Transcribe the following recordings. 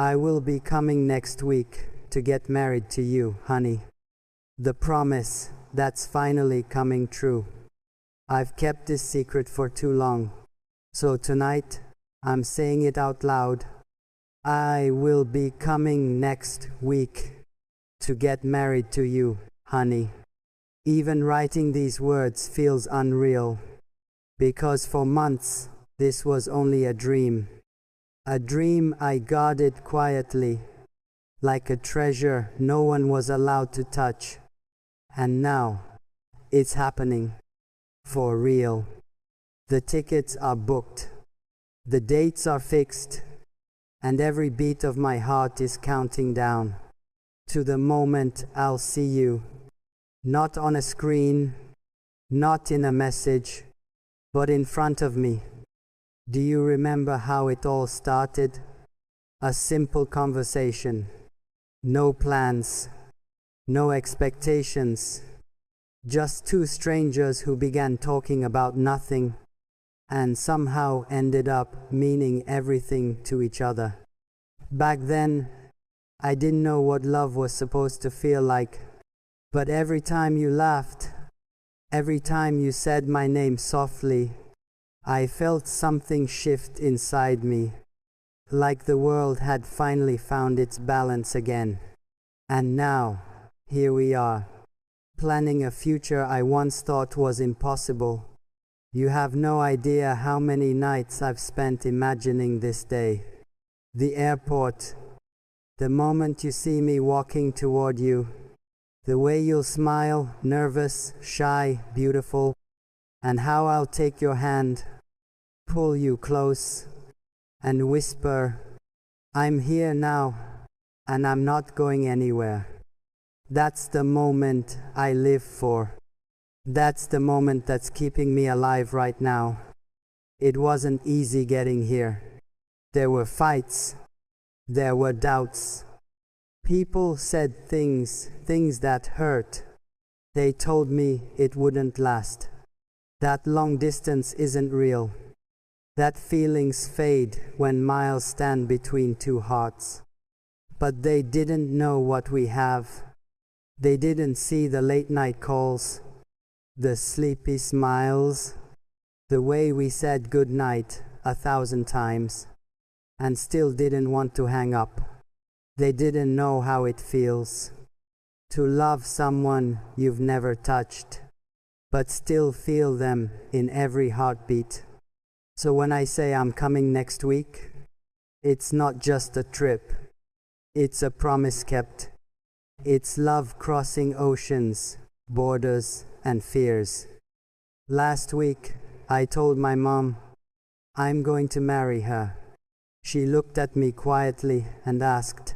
I will be coming next week to get married to you, honey. The promise that's finally coming true. I've kept this secret for too long, so tonight I'm saying it out loud. I will be coming next week to get married to you, honey. Even writing these words feels unreal, because for months this was only a dream I guarded quietly, like a treasure no one was allowed to touch. And now it's happening, for real. The tickets are booked, the dates are fixed, and every beat of my heart is counting down to the moment I'll see you. Not on a screen, not in a message, but in front of me. Do you remember how it all started? A simple conversation. No plans, no expectations. Just two strangers who began talking about nothing and somehow ended up meaning everything to each other. Back then, I didn't know what love was supposed to feel like, but every time you laughed, every time you said my name softly, I felt something shift inside me, like the world had finally found its balance again. And now, here we are, planning a future I once thought was impossible. You have no idea how many nights I've spent imagining this day. The airport, the moment you see me walking toward you, the way you'll smile, nervous, shy, beautiful, and how I'll take your hand, pull you close, and whisper, I'm here now, and I'm not going anywhere. That's the moment I live for. That's the moment that's keeping me alive right now. It wasn't easy getting here. There were fights. There were doubts. People said things that hurt. They told me it wouldn't last. That long distance isn't real. That feelings fade when miles stand between two hearts. But they didn't know what we have. They didn't see the late night calls, the sleepy smiles, the way we said goodnight 1,000 times, and still didn't want to hang up. They didn't know how it feels to love someone you've never touched, but still feel them in every heartbeat. So when I say I'm coming next week, it's not just a trip. It's a promise kept. It's love crossing oceans, borders, and fears. Last week, I told my mom I'm going to marry her. She looked at me quietly and asked,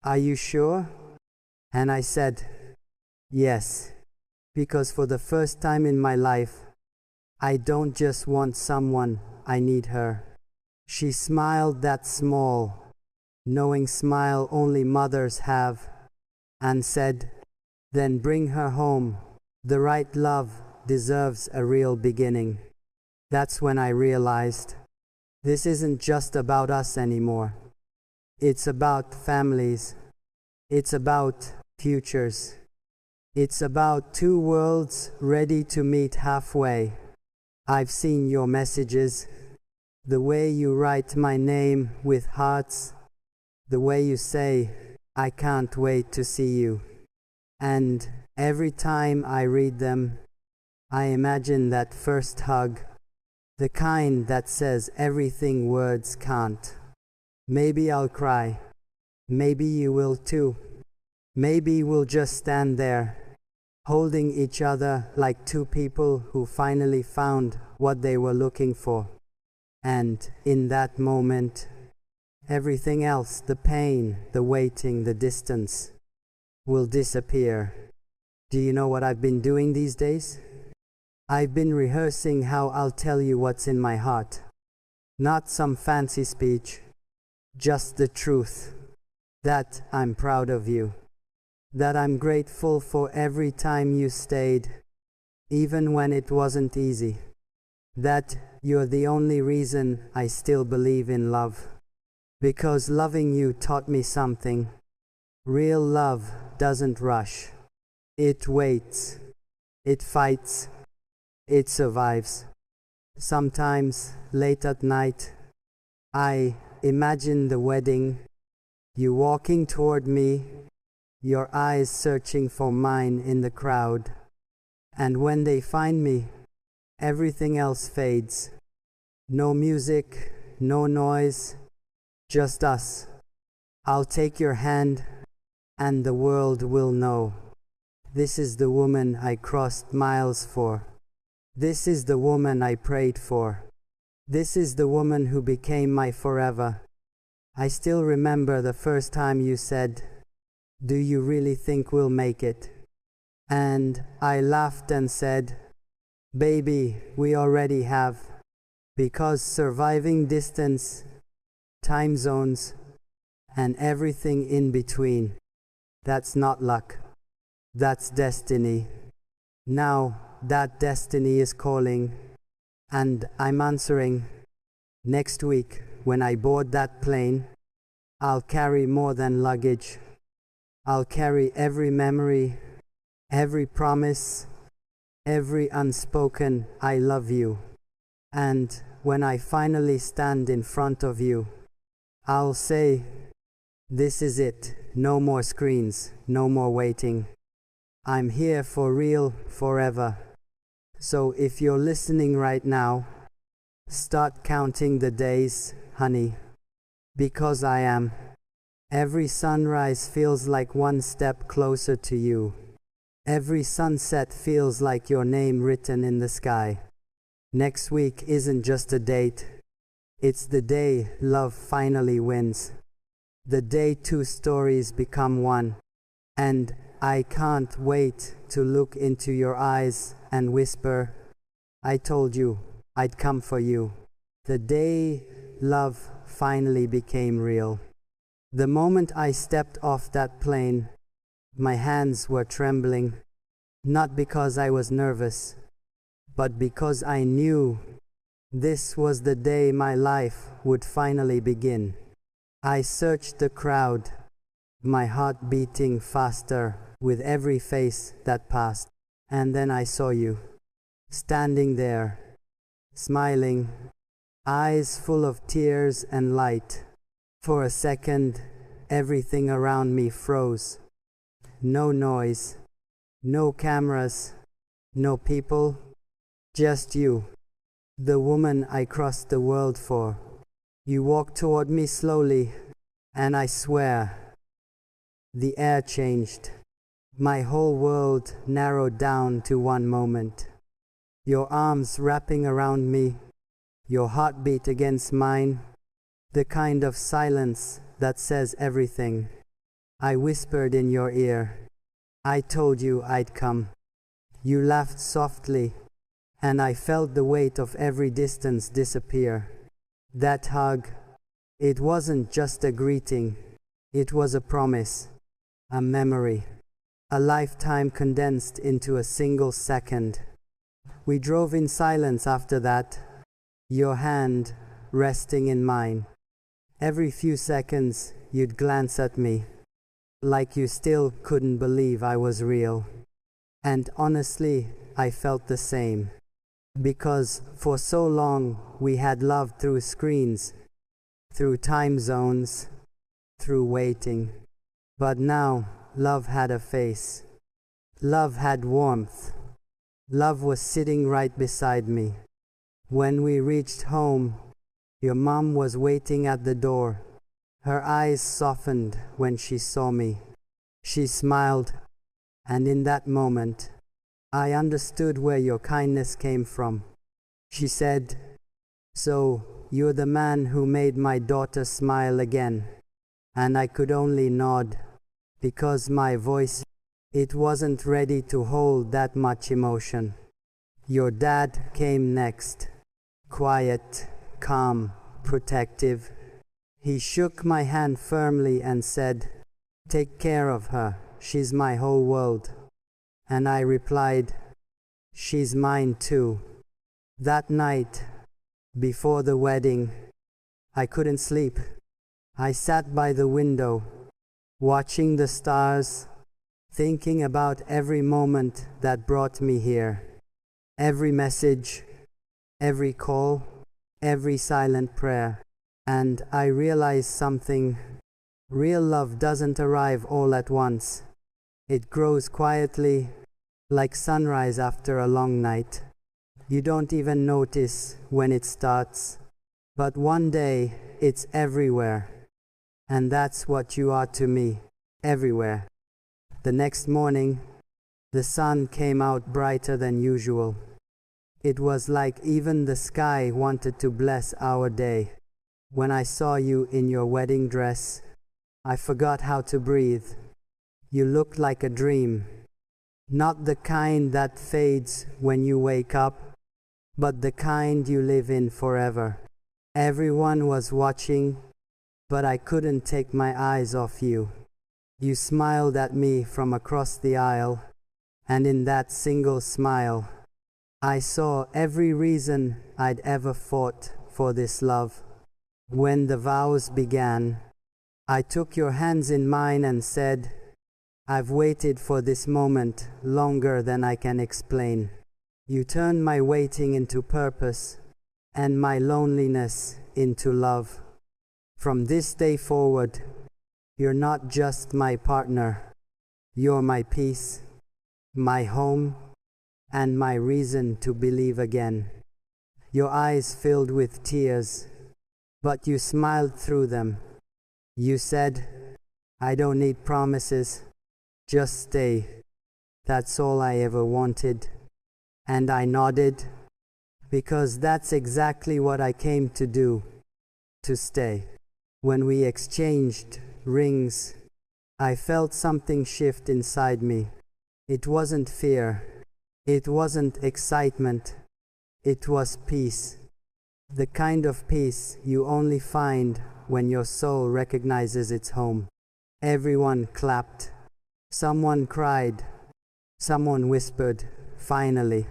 Are you sure? And I said, yes, because for the first time in my life, I don't just want someone, I need her. She smiled that small, knowing smile only mothers have, and said, then bring her home. The right love deserves a real beginning. That's when I realized this isn't just about us anymore. It's about families. It's about futures. It's about two worlds ready to meet halfway. I've seen your messages, the way you write my name with hearts, the way you say, I can't wait to see you. And every time I read them, I imagine that first hug, the kind that says everything words can't. Maybe I'll cry. Maybe you will too. Maybe we'll just stand there, holding each other like two people who finally found what they were looking for. And in that moment, everything else, the pain, the waiting, the distance, will disappear. Do you know what I've been doing these days? I've been rehearsing how I'll tell you what's in my heart. Not some fancy speech, just the truth. That I'm proud of you. That I'm grateful for every time you stayed, even when it wasn't easy. That you're the only reason I still believe in love. because loving you taught me something. Real love doesn't rush. It waits. It fights. It survives. Sometimes, late at night, I imagine the wedding, you walking toward me, your eyes searching for mine in the crowd. And when they find me, everything else fades. No music, no noise, just us. I'll take your hand, and the world will know. This is the woman I crossed miles for. This is the woman I prayed for. This is the woman who became my forever. I still remember the first time you said, "Do you really think we'll make it?" And I laughed and said, "Baby, we already have." Because surviving distance, time zones, and everything in between, that's not luck. That's destiny. Now that destiny is calling, and I'm answering. Next week, when I board that plane, I'll carry more than luggage. I'll carry every memory, every promise, every unspoken "I love you." And when I finally stand in front of you, I'll say, "This is it. No more screens, no more waiting. I'm here for real, forever." So if you're listening right now, start counting the days, honey, because I am. Every sunrise feels like one step closer to you. Every sunset feels like your name written in the sky. Next week isn't just a date. It's the day love finally wins. The day two stories become one. And I can't wait to look into your eyes and whisper, "I told you I'd come for you." The day love finally became real. The moment I stepped off that plane, my hands were trembling, not because I was nervous, but because I knew this was the day my life would finally begin. I searched the crowd, my heart beating faster with every face that passed, and then I saw you, standing there, smiling, eyes full of tears and light. For a second, everything around me froze. No noise, no cameras, no people, just you, the woman I crossed the world for. You walked toward me slowly, and I swear, the air changed. My whole world narrowed down to one moment. Your arms wrapping around me, your heartbeat against mine, the kind of silence that says everything. I whispered in your ear, "I told you I'd come." You laughed softly, and I felt the weight of every distance disappear. That hug, it wasn't just a greeting, it was a promise, a memory, a lifetime condensed into a single second. We drove in silence after that, your hand resting in mine. Every few seconds, you'd glance at me, like you still couldn't believe I was real. And honestly, I felt the same. Because for so long, we had loved through screens, through time zones, through waiting. But now, love had a face. Love had warmth. Love was sitting right beside me. When we reached home, your mom was waiting at the door. Her eyes softened when she saw me. She smiled, and in that moment, I understood where your kindness came from. She said, "So, you're the man who made my daughter smile again." And I could only nod, because my voice, it wasn't ready to hold that much emotion. Your dad came next, quiet, calm, protective. He shook my hand firmly and said, "Take care of her, she's my whole world." And I replied, "She's mine too." That night, before the wedding, I couldn't sleep. I sat by the window, watching the stars, thinking about every moment that brought me here. Every message, every call, every silent prayer. And I realized something. Real love doesn't arrive all at once. It grows quietly, like sunrise after a long night. You don't even notice when it starts. But one day, it's everywhere. And that's what you are to me, everywhere. The next morning, the sun came out brighter than usual. It was like even the sky wanted to bless our day. When I saw you in your wedding dress, I forgot how to breathe. You looked like a dream. Not the kind that fades when you wake up, but the kind you live in forever. Everyone was watching, but I couldn't take my eyes off you. You smiled at me from across the aisle, and in that single smile, I saw every reason I'd ever fought for this love. When the vows began, I took your hands in mine and said, I've waited for this moment longer than I can explain. You turned my waiting into purpose, and my loneliness into love. From this day forward, you're not just my partner, you're my peace, my home, and my reason to believe again. Your eyes filled with tears, but you smiled through them. You said, I don't need promises, just stay. That's all I ever wanted. And I nodded, because that's exactly what I came to do, to stay. When we exchanged rings, I felt something shift inside me. It wasn't fear, it wasn't excitement, it was peace. The kind of peace you only find when your soul recognizes its home. Everyone clapped, someone cried, someone whispered, finally.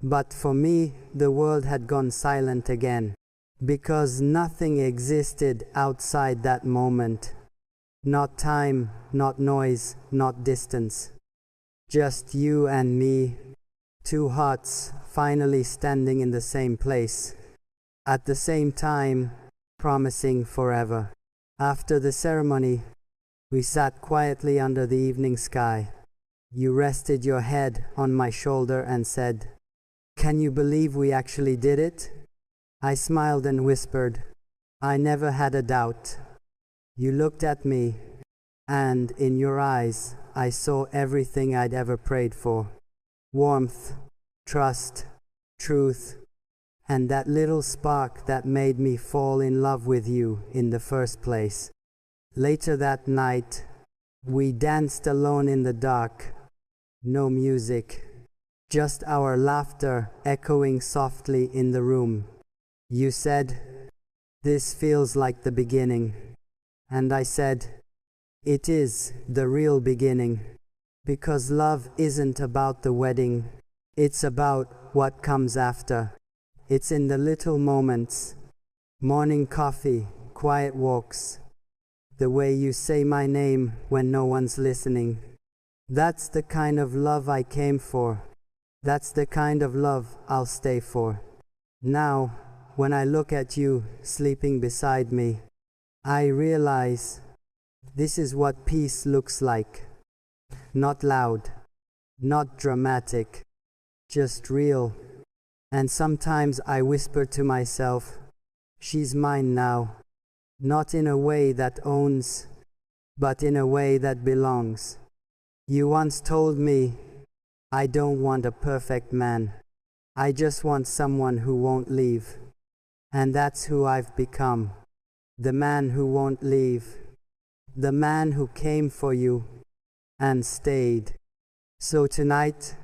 But for me, the world had gone silent again, because nothing existed outside that moment. Not time, not noise, not distance. Just you and me, two hearts finally standing in the same place. At the same time, promising forever. After the ceremony, we sat quietly under the evening sky. You rested your head on my shoulder and said, Can you believe we actually did it? I smiled and whispered, I never had a doubt. You looked at me, and in your eyes, I saw everything I'd ever prayed for. Warmth, trust, truth, and that little spark that made me fall in love with you in the first place. Later that night, we danced alone in the dark. No music, just our laughter echoing softly in the room. You said, This feels like the beginning. And I said, It is the real beginning. Because love isn't about the wedding, it's about what comes after. It's in the little moments, morning coffee, quiet walks, the way you say my name when no one's listening. That's the kind of love I came for. That's the kind of love I'll stay for. Now, when I look at you sleeping beside me, I realize this is what peace looks like. Not loud, not dramatic, just real. And sometimes I whisper to myself, she's mine now, not in a way that owns, but in a way that belongs. You once told me, I don't want a perfect man. I just want someone who won't leave. And that's who I've become. The man who won't leave. The man who came for you and stayed. So tonight,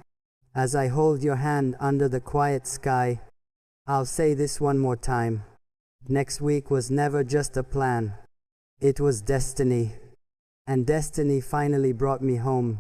as I hold your hand under the quiet sky, I'll say this one more time. Next week was never just a plan. It was destiny. And destiny finally brought me home.